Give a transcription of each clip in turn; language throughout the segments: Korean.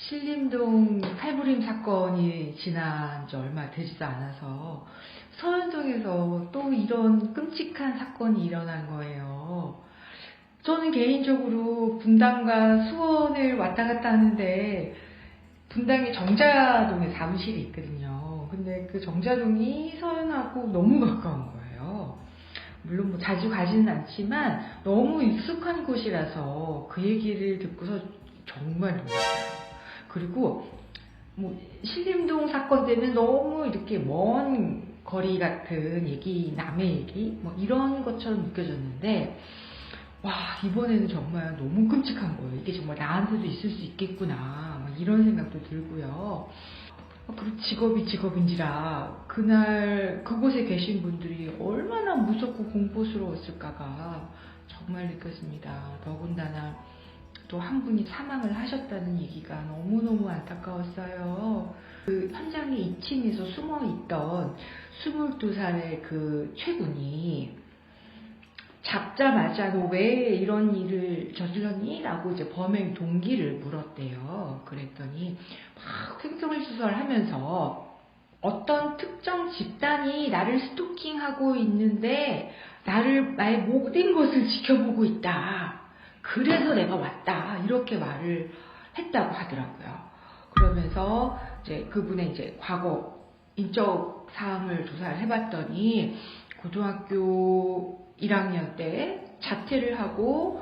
신림동 살부림 사건이 지난 지 얼마 되지도 않아서 서현동에서 또 이런 끔찍한 사건이 일어난 거예요. 저는 개인적으로 분당과 수원을 왔다 갔다 하는데 분당에 정자동에 사무실이 있거든요. 근데 그 정자동이 서현하고 너무 가까운 거예요. 물론 뭐 자주 가지는 않지만 너무 익숙한 곳이라서 그 얘기를 듣고서 정말 놀랐어요. 그리고 뭐 신림동 사건 때문에 너무 이렇게 먼 거리 같은 얘기, 남의 얘기 뭐 이런 것처럼 느껴졌는데 와, 이번에는 정말 너무 끔찍한 거예요. 이게 정말 나한테도 있을 수 있겠구나 이런 생각도 들고요. 그리고 직업이 직업인지라 그날 그곳에 계신 분들이 얼마나 무섭고 공포스러웠을까가 정말 느껴집니다. 더군다나 또 한 분이 사망을 하셨다는 얘기가 너무너무 안타까웠어요. 그 현장에 2층에서 숨어있던 22살의 그 최군이 잡자마자 너 왜 이런 일을 저질렀니? 라고 이제 범행 동기를 물었대요. 그랬더니 막 횡설수설하면서 어떤 특정 집단이 나를 스토킹하고 있는데 나의 모든 것을 지켜보고 있다. 그래서 내가 왔다. 이렇게 말을 했다고 하더라고요. 그러면서 이제 그분의 이제 과거 인적 사항을 조사를 해봤더니 고등학교 1학년 때 자퇴를 하고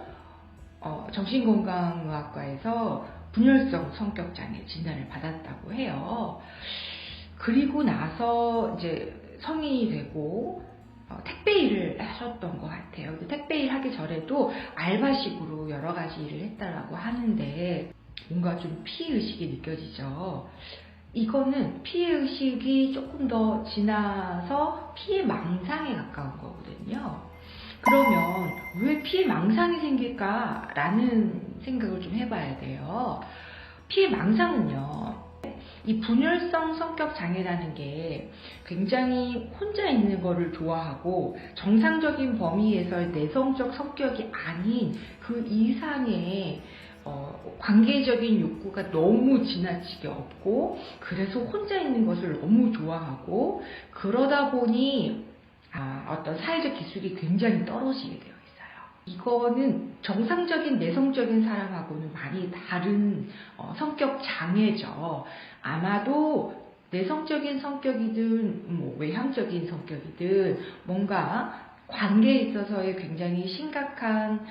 정신건강의학과에서 분열성 성격장애 진단을 받았다고 해요. 그리고 나서 이제 성인이 되고 택배 일을 하셨던 것 같아요. 택배 일 하기 전에도 알바식으로 여러 가지 일을 했다라고 하는데 뭔가 좀 피해의식이 느껴지죠. 이거는 피해의식이 조금 더 지나서 피해망상에 가까운 거거든요. 그러면 왜 피해망상이 생길까라는 생각을 좀 해봐야 돼요. 피해망상은요, 이 분열성 성격 장애라는 게 굉장히 혼자 있는 거를 좋아하고 정상적인 범위에서의 내성적 성격이 아닌 그 이상의 관계적인 욕구가 너무 지나치게 없고 그래서 혼자 있는 것을 너무 좋아하고 그러다 보니 어떤 사회적 기술이 굉장히 떨어지게 되어 있어요. 이거는 정상적인 내성적인 사람하고는 많이 다른 성격 장애죠. 아마도 내성적인 성격이든 뭐 외향적인 성격이든 뭔가 관계에 있어서의 굉장히 심각한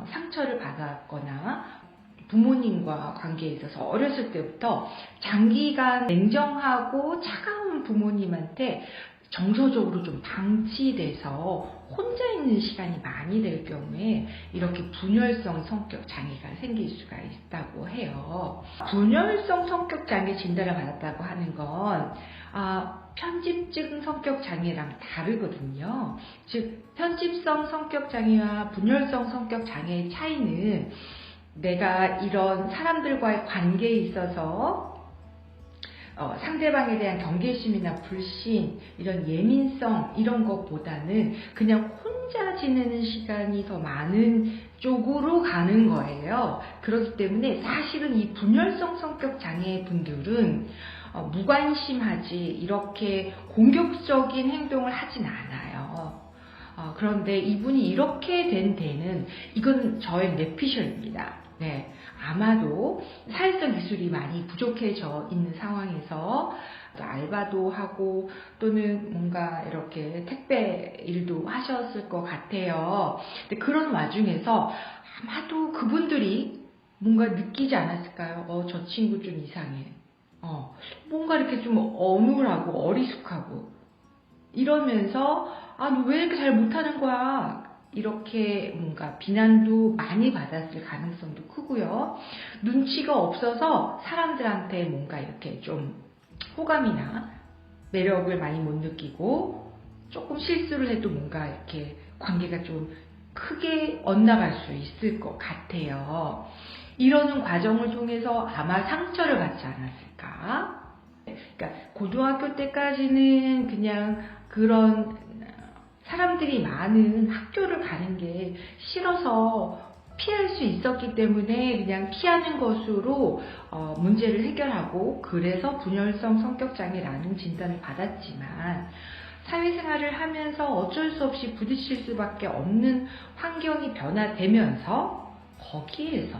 상처를 받았거나 부모님과 관계에 있어서 어렸을 때부터 장기간 냉정하고 차가운 부모님한테 정서적으로 좀 방치돼서 혼자 있는 시간이 많이 될 경우에 이렇게 분열성 성격 장애가 생길 수가 있다고 해요. 분열성 성격 장애 진단을 받았다고 하는 건 편집증 성격 장애랑 다르거든요. 즉 편집성 성격 장애와 분열성 성격 장애의 차이는 내가 이런 사람들과의 관계에 있어서 상대방에 대한 경계심이나 불신, 이런 예민성 이런 것보다는 그냥 혼자 지내는 시간이 더 많은 쪽으로 가는 거예요. 그렇기 때문에 사실은 이 분열성 성격 장애 분들은 무관심하지 이렇게 공격적인 행동을 하진 않아요. 그런데 이분이 이렇게 된 데는 이건 저의 뇌피셜입니다. 네, 아마도 사회성 기술이 많이 부족해져 있는 상황에서 또 알바도 하고 또는 뭔가 이렇게 택배 일도 하셨을 것 같아요. 근데 그런 와중에서 아마도 그분들이 뭔가 느끼지 않았을까요? 저 친구 좀 이상해. 뭔가 이렇게 좀 어눌하고 어리숙하고 이러면서 너 왜 이렇게 잘 못하는 거야? 이렇게 뭔가 비난도 많이 받았을 가능성도 크고요. 눈치가 없어서 사람들한테 뭔가 이렇게 좀 호감이나 매력을 많이 못 느끼고 조금 실수를 해도 뭔가 이렇게 관계가 좀 크게 엇나갈 수 있을 것 같아요. 이러는 과정을 통해서 아마 상처를 받지 않았을까? 그러니까 고등학교 때까지는 그냥 그런 사람들이 많은 학교를 가는 게 싫어서 피할 수 있었기 때문에 그냥 피하는 것으로 문제를 해결하고 그래서 분열성 성격장애라는 진단을 받았지만 사회생활을 하면서 어쩔 수 없이 부딪힐 수밖에 없는 환경이 변화되면서 거기에서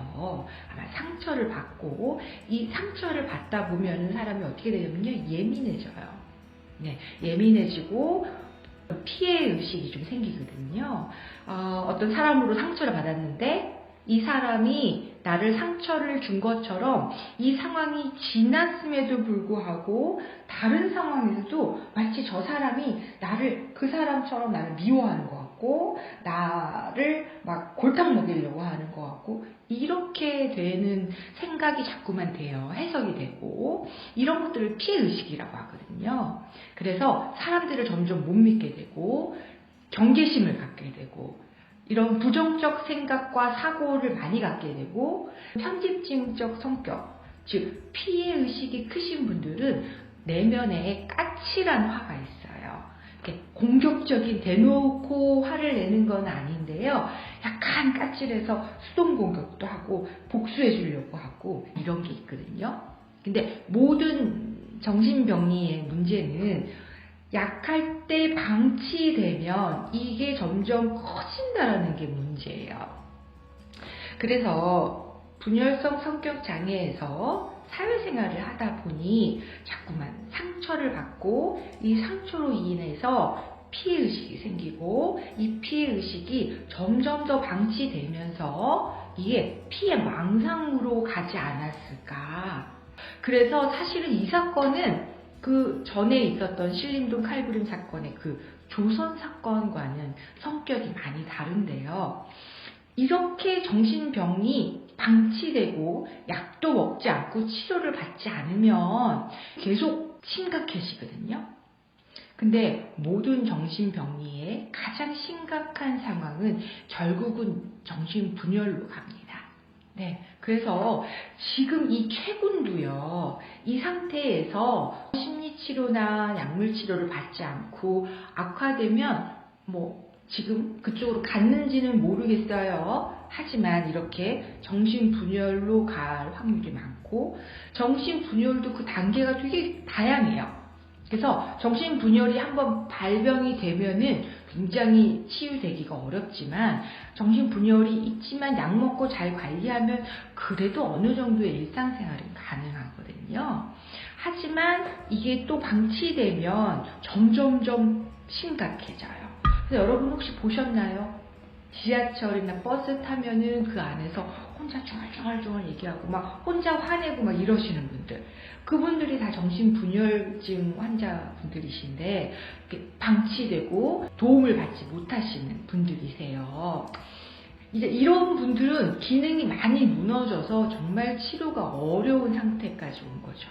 아마 상처를 받고 이 상처를 받다 보면 사람이 어떻게 되냐면요. 예민해져요. 네, 예민해지고 피해 의식이 좀 생기거든요. 어떤 사람으로 상처를 받았는데 이 사람이 나를 상처를 준 것처럼 이 상황이 지났음에도 불구하고 다른 상황에서도 마치 저 사람이 그 사람처럼 나를 미워하는 것 같고 나를 막 골탕 먹이려고 하는 것 같고 이렇게 되는 생각이 자꾸만 돼요. 해석이 되고 이런 것들을 피해의식이라고 하거든요. 그래서 사람들을 점점 못 믿게 되고 경계심을 갖게 되고 이런 부정적 생각과 사고를 많이 갖게 되고 편집증적 성격, 즉 피해의식이 크신 분들은 내면에 까칠한 화가 있어요. 이렇게 공격적인 대놓고 화를 내는 건 아닌데요. 약간 까칠해서 수동 공격도 하고 복수해 주려고 하고 이런 게 있거든요. 근데 모든 정신병리의 문제는 약할 때 방치되면 이게 점점 커진다는 게 문제예요. 그래서 분열성 성격 장애에서 사회생활을 하다 보니 자꾸만 상처를 받고 이 상처로 인해서 피해의식이 생기고 이 피해의식이 점점 더 방치되면서 이게 피해 망상으로 가지 않았을까. 그래서 사실은 이 사건은 그 전에 있었던 신림동 칼부림 사건의 그 조선 사건과는 성격이 많이 다른데요. 이렇게 정신병이 방치되고 약도 먹지 않고 치료를 받지 않으면 계속 심각해지거든요. 근데 모든 정신병리의 가장 심각한 상황은 결국은 정신분열로 갑니다. 네, 그래서 지금 이 최군도요, 이 상태에서 심리치료나 약물치료를 받지 않고 악화되면 지금 그쪽으로 갔는지는 모르겠어요. 하지만 이렇게 정신분열로 갈 확률이 많고 정신분열도 그 단계가 되게 다양해요. 그래서 정신분열이 한번 발병이 되면은 굉장히 치유되기가 어렵지만 정신분열이 있지만 약 먹고 잘 관리하면 그래도 어느 정도의 일상생활은 가능하거든요. 하지만 이게 또 방치되면 점점점 심각해져요. 그래서 여러분 혹시 보셨나요? 지하철이나 버스 타면은 그 안에서 혼자 중얼중얼 얘기하고 막 혼자 화내고 막 이러시는 분들, 그분들이 다 정신분열증 환자분들이신데 방치되고 도움을 받지 못하시는 분들이세요. 이제 이런 분들은 기능이 많이 무너져서 정말 치료가 어려운 상태까지 온 거죠.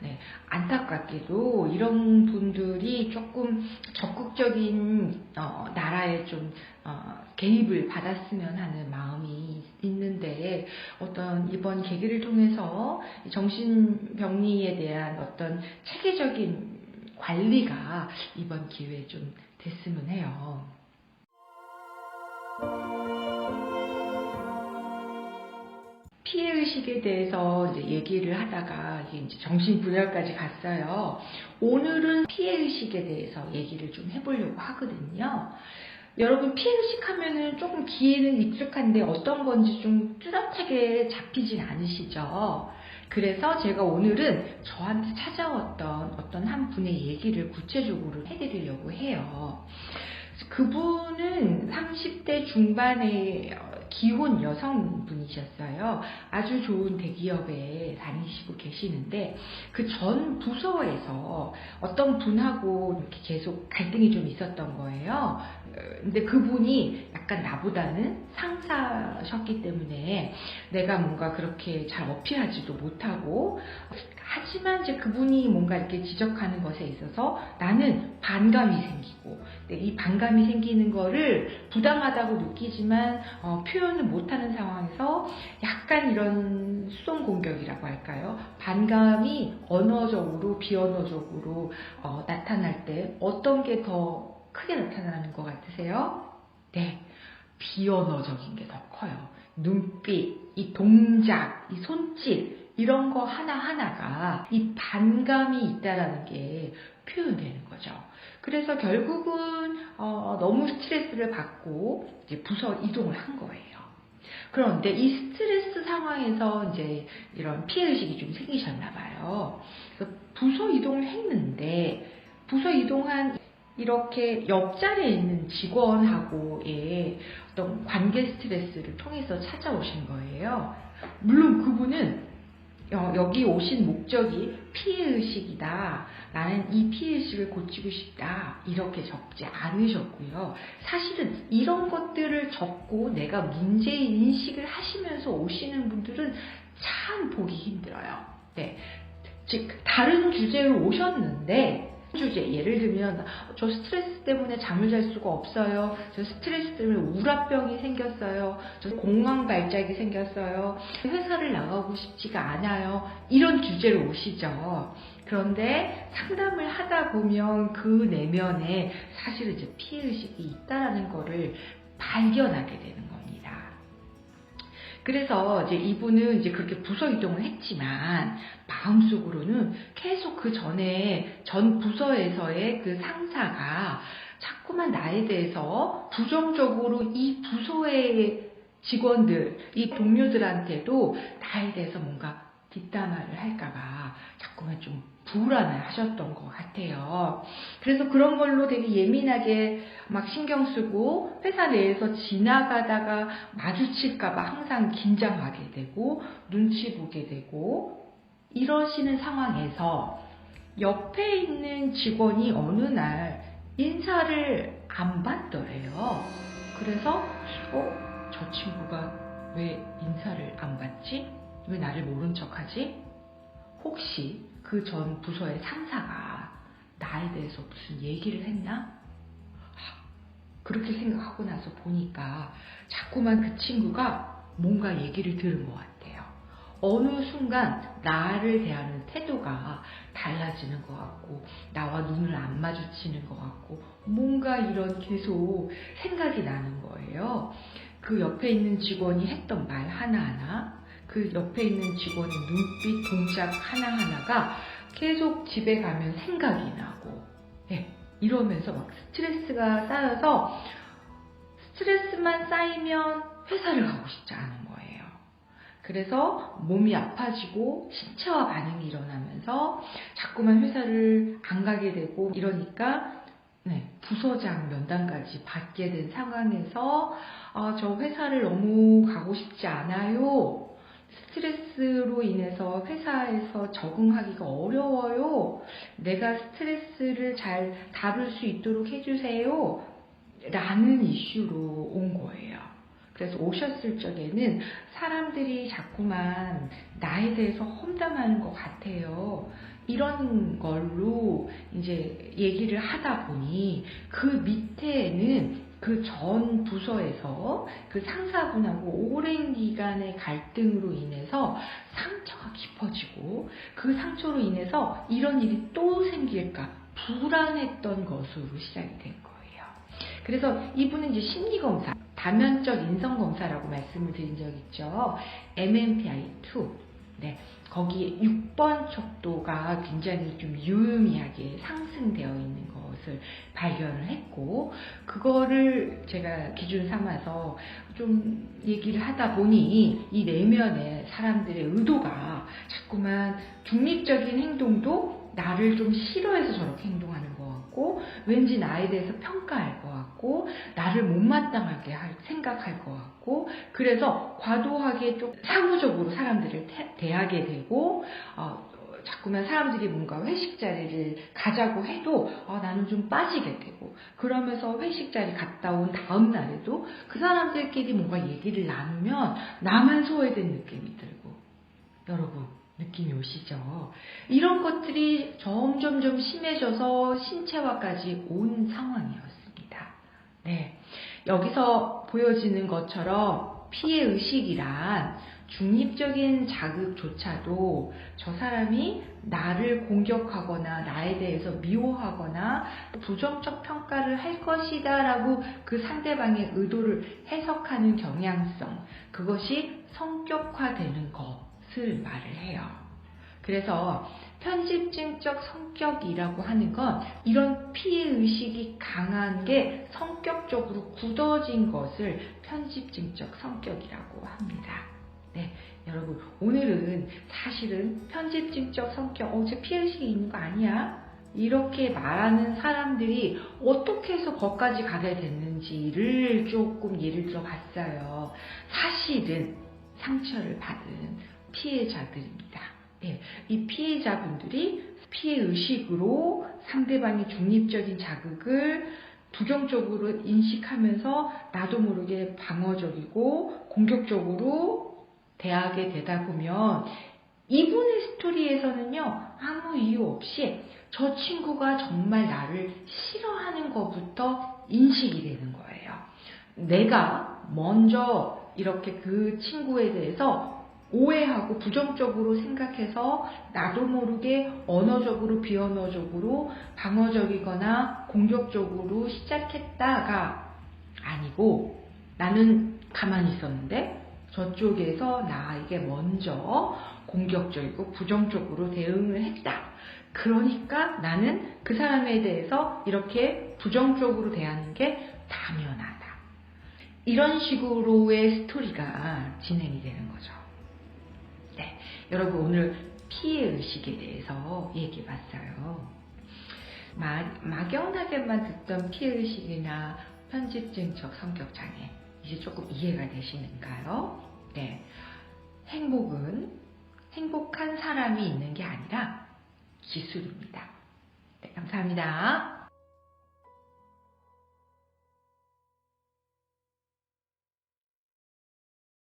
네, 안타깝게도 이런 분들이 조금 적극적인 나라에 좀 개입을 받았으면 하는 마음이 있는데 어떤 이번 계기를 통해서 정신병리에 대한 어떤 체계적인 관리가 이번 기회에 좀 됐으면 해요. 피해의식에 대해서 이제 얘기를 하다가 이제 정신분열까지 갔어요. 오늘은 피해의식에 대해서 얘기를 좀 해보려고 하거든요. 여러분 피해의식 하면은 조금 귀에는 익숙한데 어떤 건지 좀 뚜렷하게 잡히진 않으시죠? 그래서 제가 오늘은 저한테 찾아왔던 어떤 한 분의 얘기를 구체적으로 해드리려고 해요. 그분은 30대 중반의 기혼 여성분이셨어요. 아주 좋은 대기업에 다니시고 계시는데 그 전 부서에서 어떤 분하고 이렇게 계속 갈등이 좀 있었던 거예요. 근데 그분이 약간 나보다는 상사셨기 때문에 내가 뭔가 그렇게 잘 어필하지도 못하고, 하지만 이제 그분이 뭔가 이렇게 지적하는 것에 있어서 나는 반감이 생기고, 이 반감이 생기는 거를 부당하다고 느끼지만 표현을 못하는 상황에서 약간 이런 수동 공격이라고 할까요? 반감이 언어적으로 비언어적으로 나타날 때 어떤 게 더 크게 나타나는 것 같으세요? 네, 비언어적인 게 더 커요. 눈빛, 이 동작, 이 손짓 이런 거 하나하나가 이 반감이 있다라는 게 표현되는 거죠. 그래서 결국은 너무 스트레스를 받고 이제 부서 이동을 한 거예요. 그런데 이 스트레스 상황에서 이제 이런 피해의식이 좀 생기셨나 봐요. 그래서 부서 이동을 했는데 부서 이동한 이렇게 옆자리에 있는 직원하고의 어떤 관계 스트레스를 통해서 찾아오신 거예요. 물론 그분은 여기 오신 목적이 피해의식이다. 나는 이 피해의식을 고치고 싶다. 이렇게 적지 않으셨고요. 사실은 이런 것들을 적고 내가 문제인식을 하시면서 오시는 분들은 참 보기 힘들어요. 네. 즉, 다른 주제로 오셨는데 주제, 예를 들면 저 스트레스 때문에 잠을 잘 수가 없어요. 저 스트레스 때문에 우라병이 생겼어요. 저 공황 발작이 생겼어요. 회사를 나가고 싶지가 않아요. 이런 주제로 오시죠. 그런데 상담을 하다 보면 그 내면에 사실은 이제 피해의식이 있다라는 거를 발견하게 되는 겁니다. 그래서 이제 이분은 이제 그렇게 부서 이동을 했지만 마음속으로는 계속 그 전에 전 부서에서의 그 상사가 자꾸만 나에 대해서 부정적으로 이 부서의 직원들, 이 동료들한테도 나에 대해서 뭔가 뒷담화를 할까봐 자꾸만 좀 불안을 하셨던 것 같아요. 그래서 그런 걸로 되게 예민하게 막 신경 쓰고 회사 내에서 지나가다가 마주칠까봐 항상 긴장하게 되고 눈치 보게 되고 이러시는 상황에서 옆에 있는 직원이 어느 날 인사를 안 받더래요. 그래서 저 친구가 왜 인사를 안 받지? 왜 나를 모른 척하지? 혹시 그 전 부서의 상사가 나에 대해서 무슨 얘기를 했나? 그렇게 생각하고 나서 보니까 자꾸만 그 친구가 뭔가 얘기를 들은 것 같아요. 어느 순간 나를 대하는 태도가 달라지는 것 같고 나와 눈을 안 마주치는 것 같고 뭔가 이런 계속 생각이 나는 거예요. 그 옆에 있는 직원이 했던 말 하나하나, 그 옆에 있는 직원의 눈빛, 동작 하나하나가 계속 집에 가면 생각이 나고, 이러면서 막 스트레스가 쌓여서 스트레스만 쌓이면 회사를 가고 싶지 않은 거예요. 그래서 몸이 아파지고 신체화 반응이 일어나면서 자꾸만 회사를 안 가게 되고 이러니까 부서장 면담까지 받게 된 상황에서 저 회사를 너무 가고 싶지 않아요. 스트레스로 인해서 회사에서 적응하기가 어려워요. 내가 스트레스를 잘 다룰 수 있도록 해주세요. 라는 이슈로 온 거예요. 그래서 오셨을 적에는 사람들이 자꾸만 나에 대해서 험담하는 것 같아요. 이런 걸로 이제 얘기를 하다 보니 그 밑에는 그 전 부서에서 그 상사분하고 오랜 기간의 갈등으로 인해서 상처가 깊어지고 그 상처로 인해서 이런 일이 또 생길까 불안했던 것으로 시작이 된 거예요. 그래서 이분은 이제 심리검사, 다면적 인성검사라고 말씀을 드린 적 있죠. MMPI-2. 거기에 6번 척도가 굉장히 좀 유의미하게 상승되어 있는 것을 발견을 했고, 그거를 제가 기준 삼아서 좀 얘기를 하다 보니 이 내면에 사람들의 의도가 자꾸만 중립적인 행동도 나를 좀 싫어해서 저렇게 행동하는 것 같고, 왠지 나에 대해서 평가할 것 같고, 나를 못마땅하게 생각할 것 같고, 그래서 과도하게 좀 사무적으로 사람들을 대하게 되고, 자꾸만 사람들이 뭔가 회식 자리를 가자고 해도 나는 좀 빠지게 되고, 그러면서 회식 자리 갔다 온 다음 날에도 그 사람들끼리 뭔가 얘기를 나누면 나만 소외된 느낌이 들고, 여러분 느낌이 오시죠? 이런 것들이 점점 심해져서 신체화까지 온 상황이었습니다. 여기서 보여지는 것처럼 피해의식이란 중립적인 자극조차도 저 사람이 나를 공격하거나 나에 대해서 미워하거나 부정적 평가를 할 것이다 라고 그 상대방의 의도를 해석하는 경향성, 그것이 성격화되는 것을 말을 해요. 그래서 편집증적 성격이라고 하는 건 이런 피해의식이 강한 게 성격적으로 굳어진 것을 편집증적 성격이라고 합니다. 네, 여러분 오늘은 사실은 편집증적 성격, 제 피해의식이 있는 거 아니야? 이렇게 말하는 사람들이 어떻게 해서 거기까지 가게 됐는지를 조금 예를 들어 봤어요. 사실은 상처를 받은 피해자들입니다. 네, 이 피해자분들이 피해의식으로 상대방의 중립적인 자극을 부정적으로 인식하면서 나도 모르게 방어적이고 공격적으로 대하게 되다 보면 이분의 스토리에서는요, 아무 이유 없이 저 친구가 정말 나를 싫어하는 것부터 인식이 되는 거예요. 내가 먼저 이렇게 그 친구에 대해서 오해하고 부정적으로 생각해서 나도 모르게 언어적으로 비언어적으로 방어적이거나 공격적으로 시작했다가 아니고 나는 가만히 있었는데 저쪽에서 나에게 먼저 공격적이고 부정적으로 대응을 했다. 그러니까 나는 그 사람에 대해서 이렇게 부정적으로 대하는 게 당연하다. 이런 식으로의 스토리가 진행이 되는 거죠. 네, 여러분 오늘 피해의식에 대해서 얘기해봤어요. 막연하게만 듣던 피해의식이나 편집증적 성격장애 이제 조금 이해가 되시는가요? 네, 행복은 행복한 사람이 있는 게 아니라 기술입니다. 네, 감사합니다.